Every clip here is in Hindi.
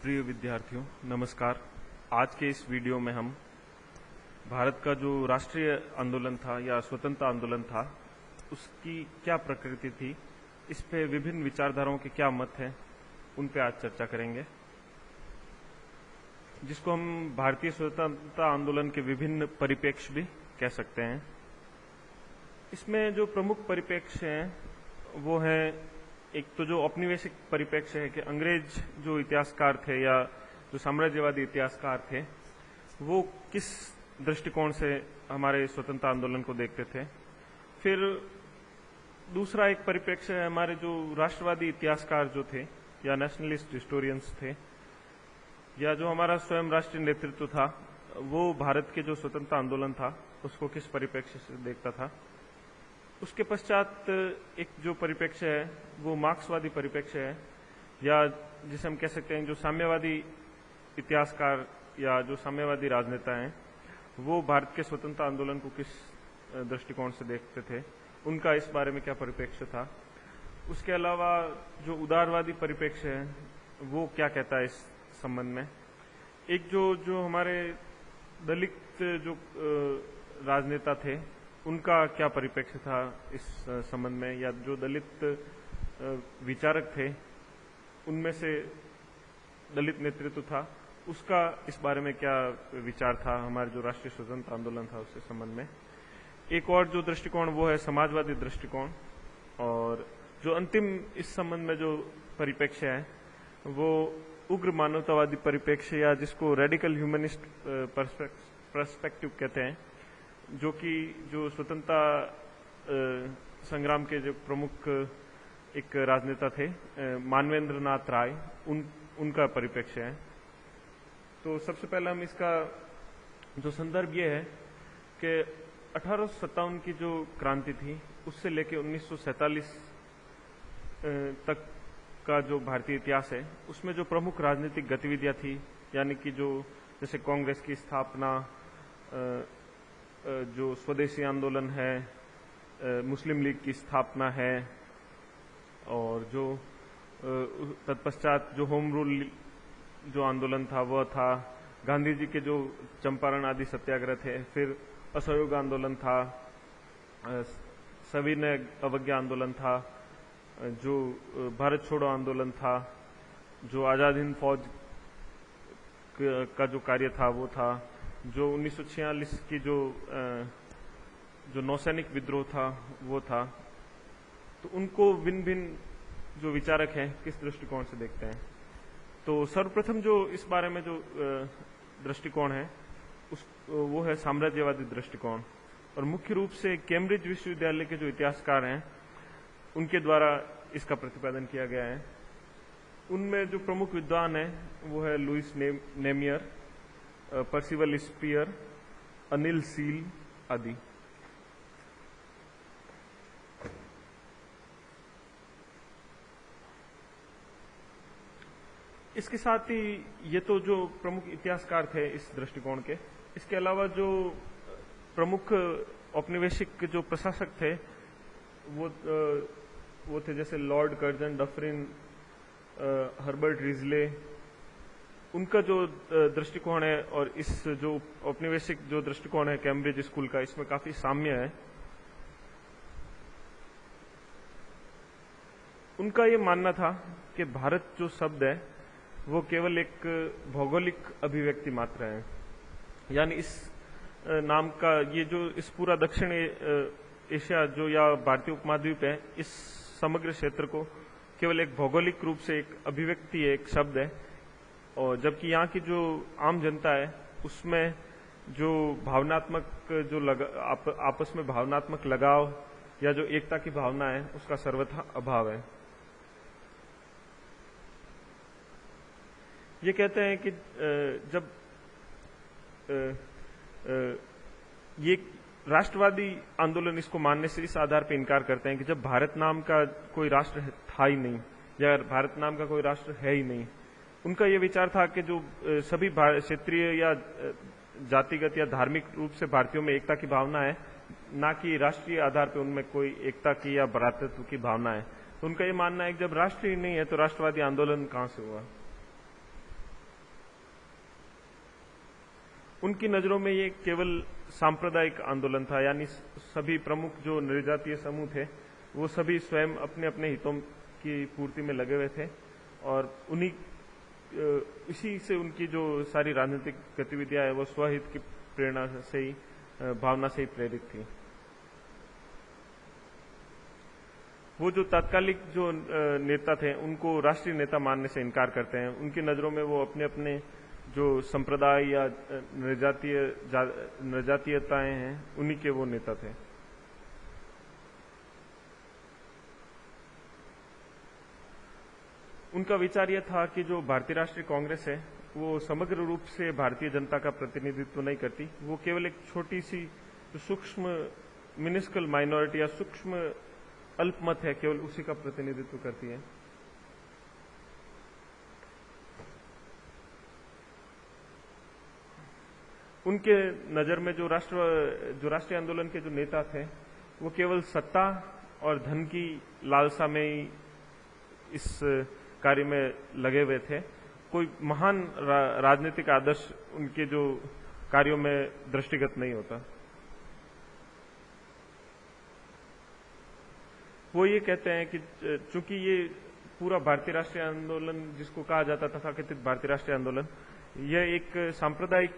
प्रिय विद्यार्थियों, नमस्कार। आज के इस वीडियो में हम भारत का जो राष्ट्रीय आंदोलन था या स्वतंत्रता आंदोलन था, उसकी क्या प्रकृति थी, इस पे विभिन्न विचारधाराओं के क्या मत हैं, उन पे आज चर्चा करेंगे, जिसको हम भारतीय स्वतंत्रता आंदोलन के विभिन्न परिप्रेक्ष्य भी कह सकते हैं। इसमें जो प्रमुख परिप्रेक्ष्य हैं वो हैं, एक तो जो औपनिवेशिक परिप्रेक्ष्य है कि अंग्रेज जो इतिहासकार थे या जो साम्राज्यवादी इतिहासकार थे वो किस दृष्टिकोण से हमारे स्वतंत्रता आंदोलन को देखते थे। फिर दूसरा एक परिप्रेक्ष्य है हमारे जो राष्ट्रवादी इतिहासकार जो थे या नेशनलिस्ट हिस्टोरियंस थे या जो हमारा स्वयं राष्ट्रीय नेतृत्व था, वो भारत के जो स्वतंत्रता आंदोलन था उसको किस परिप्रेक्ष्य से देखता था। उसके पश्चात एक जो परिप्रेक्ष्य है वो मार्क्सवादी परिप्रेक्ष्य है, या जिसे हम कह सकते हैं जो साम्यवादी इतिहासकार या जो साम्यवादी राजनेता हैं वो भारत के स्वतंत्रता आंदोलन को किस दृष्टिकोण से देखते थे, उनका इस बारे में क्या परिप्रेक्ष्य था। उसके अलावा जो उदारवादी परिप्रेक्ष्य है वो क्या कहता है इस संबंध में। एक जो हमारे दलित जो राजनेता थे उनका क्या परिप्रेक्ष्य था इस संबंध में, या जो दलित विचारक थे उनमें से दलित नेतृत्व था उसका इस बारे में क्या विचार था हमारे जो राष्ट्रीय स्वतंत्रता आंदोलन था उसके संबंध में। एक और जो दृष्टिकोण वो है समाजवादी दृष्टिकोण, और जो अंतिम इस संबंध में जो परिप्रेक्ष्य है वो उग्र मानवतावादी परिप्रेक्ष्य या जिसको रेडिकल ह्यूमनिस्ट पर्सपेक्टिव कहते हैं, जो कि जो स्वतंत्रता संग्राम के जो प्रमुख एक राजनेता थे मानवेंद्र नाथ राय, उनका परिप्रेक्ष्य है। तो सबसे पहले हम इसका जो संदर्भ ये है कि 1857 की जो क्रांति थी उससे लेकर 1947 तक का जो भारतीय इतिहास है उसमें जो प्रमुख राजनीतिक गतिविधियां थी, यानी कि जो जैसे कांग्रेस की स्थापना, जो स्वदेशी आंदोलन है, मुस्लिम लीग की स्थापना है, और जो तत्पश्चात जो होम रूल जो आंदोलन था वह था, गांधी जी के जो चंपारण आदि सत्याग्रह थे, फिर असहयोग आंदोलन था, सविनय अवज्ञा आंदोलन था, जो भारत छोड़ो आंदोलन था, जो आजाद हिंद फौज का जो कार्य था वो था, जो 1946 की जो नौसैनिक विद्रोह था वो था। तो उनको भिन्न भिन्न जो विचारक हैं किस दृष्टिकोण से देखते हैं। तो सर्वप्रथम जो इस बारे में जो दृष्टिकोण है वो है साम्राज्यवादी दृष्टिकोण, और मुख्य रूप से कैम्ब्रिज विश्वविद्यालय के जो इतिहासकार हैं उनके द्वारा इसका प्रतिपादन किया गया है। उनमें जो प्रमुख विद्वान है वो है Lewis Namier, Percival Spear, Anil Seal आदि। इसके साथ ही ये तो जो प्रमुख इतिहासकार थे इस दृष्टिकोण के, इसके अलावा जो प्रमुख औपनिवेशिक जो प्रशासक थे वो थे जैसे Lord Curzon Dufferin, Herbert Risley. उनका जो दृष्टिकोण है और इस जो औपनिवेशिक जो दृष्टिकोण है कैम्ब्रिज स्कूल का, इसमें काफी साम्य है। उनका ये मानना था कि भारत जो शब्द है वो केवल एक भौगोलिक अभिव्यक्ति मात्र है, यानी इस नाम का ये जो इस पूरा दक्षिण एशिया जो या भारतीय उपमहाद्वीप है, इस समग्र क्षेत्र को केवल एक भौगोलिक रूप से एक अभिव्यक्ति है, एक शब्द है, और जबकि यहाँ की जो आम जनता है उसमें जो भावनात्मक जो आपस में भावनात्मक लगाव या जो एकता की भावना है उसका सर्वथा अभाव है। ये कहते हैं कि जब ये राष्ट्रवादी आंदोलन इसको मानने से इस आधार पर इनकार करते हैं कि जब भारत नाम का कोई राष्ट्र था ही नहीं या भारत नाम का कोई राष्ट्र है ही नहीं, उनका ये विचार था कि जो सभी क्षेत्रीय या जातिगत या धार्मिक रूप से भारतीयों में एकता की भावना है, ना कि राष्ट्रीय आधार पर उनमें कोई एकता की या भ्रातृत्व की भावना है। तो उनका ये मानना है कि जब राष्ट्र ही नहीं है तो राष्ट्रवादी आंदोलन कहां से हुआ। उनकी नज़रों में ये केवल सांप्रदायिक आंदोलन था, यानी सभी प्रमुख जो नृजातीय समूह थे वो सभी स्वयं अपने अपने हितों की पूर्ति में लगे हुए थे और उन्हीं इसी से उनकी जो सारी राजनीतिक गतिविधियां है वो स्वहित की प्रेरणा से ही, भावना से ही प्रेरित थी। वो जो तात्कालिक जो नेता थे उनको राष्ट्रीय नेता मानने से इनकार करते हैं। उनकी नज़रों में वो अपने अपने जो संप्रदाय या नृजातीयताएं हैं उन्हीं के वो नेता थे। उनका विचार यह था कि जो भारतीय राष्ट्रीय कांग्रेस है वो समग्र रूप से भारतीय जनता का प्रतिनिधित्व नहीं करती, वो केवल एक छोटी सी सूक्ष्म मिनिस्कल माइनॉरिटी या सूक्ष्म अल्पमत है, केवल उसी का प्रतिनिधित्व करती है। उनके नजर में जो राष्ट्रीय आंदोलन के जो नेता थे वो केवल सत्ता और धन की लालसा में ही इस कार्य में लगे हुए थे। कोई महान राजनीतिक आदर्श उनके जो कार्यों में दृष्टिगत नहीं होता। वो ये कहते हैं कि चूंकि ये पूरा भारतीय राष्ट्रीय आंदोलन जिसको कहा जाता था तथाकथित भारतीय राष्ट्रीय आंदोलन, यह एक सांप्रदायिक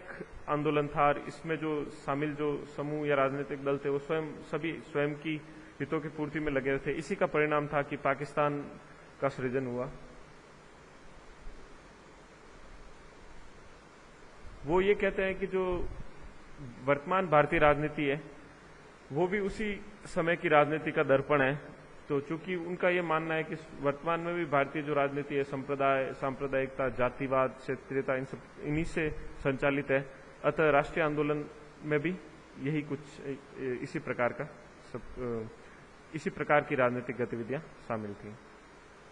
आंदोलन था और इसमें जो शामिल जो समूह या राजनीतिक दल थे वो सभी स्वयं की हितों की पूर्ति में लगे हुए थे। इसी का परिणाम था कि पाकिस्तान का सृजन हुआ। वो ये कहते हैं कि जो वर्तमान भारतीय राजनीति है वो भी उसी समय की राजनीति का दर्पण है। तो चूंकि उनका ये मानना है कि वर्तमान में भी भारतीय जो राजनीति है सांप्रदायिकता, जातिवाद, क्षेत्रीयता इन्हीं से संचालित है, अतः राष्ट्रीय आंदोलन में भी यही कुछ इसी प्रकार की राजनीतिक गतिविधियां शामिल थी।